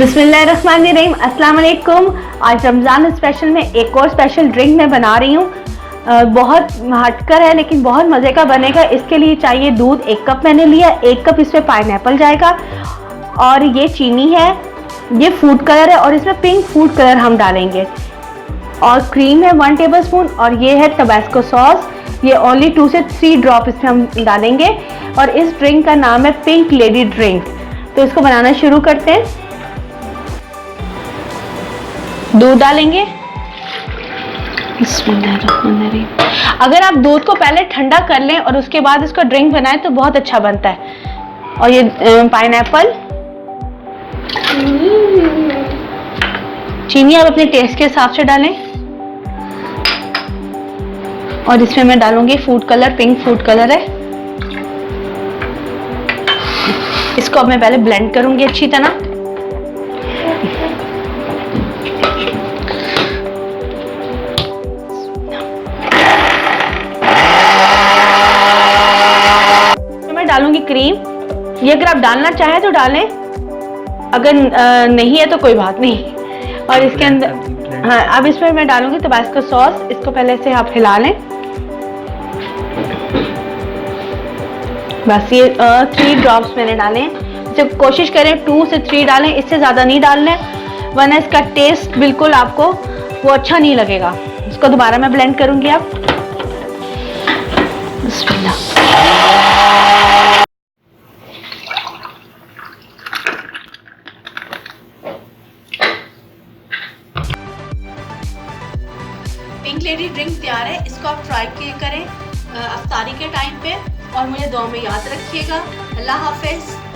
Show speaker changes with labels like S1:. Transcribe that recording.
S1: बिस्मिल्लाहिर्रहमानिर्रहीम, अस्सलाम वालेकुम। आज रमज़ान स्पेशल में एक और स्पेशल ड्रिंक मैं बना रही हूँ। बहुत हटकर है लेकिन बहुत मज़े का बनेगा। इसके लिए चाहिए दूध 1 कप मैंने लिया, 1 कप इसमें पाइनएप्पल जाएगा और ये चीनी है, ये फूड कलर है और इसमें पिंक फूड कलर हम डालेंगे और क्रीम है 1 टेबलस्पून और ये है टबास्को सॉस, ये ओनली 2 से 3 ड्रॉप इसमें हम डालेंगे और इस ड्रिंक का नाम है पिंक लेडी ड्रिंक। तो इसको बनाना शुरू करते हैं। दूध डालेंगे। अगर आप दूध को पहले ठंडा कर लें और उसके बाद इसका ड्रिंक बनाएं तो बहुत अच्छा बनता है। और ये पाइनएप्पल, चीनी आप अपने टेस्ट के हिसाब से डालें और इसमें मैं डालूंगी food colour, pink food colour है। इसको अब मैं पहले ब्लेंड करूंगी अच्छी तरह। डालूंगी क्रीम, ये अगर आप डालना चाहें तो डालें, अगर नहीं है तो कोई बात नहीं। और इसके अंदर हाँ, अब इसमें मैं डालूंगी टबास्को सॉस। इसको पहले से आप हिला लें। बस ये 3 ड्रॉप्स मैंने डाले हैं। तो कोशिश करें 2 से 3 डालें, इससे ज़्यादा नहीं डालना, वरना इसका टेस्ट बिल्कुल आपको वो अच्छा नहीं लगेगा। इसको दोबारा मैं ब्लेंड करूंगी। आप बिस्मिल्लाह। पिंक लेडी ड्रिंक तैयार है। इसको आप ट्राई करें अफ्तारी के टाइम पे और मुझे दुआ में याद रखिएगा। अल्लाह हाफिज़।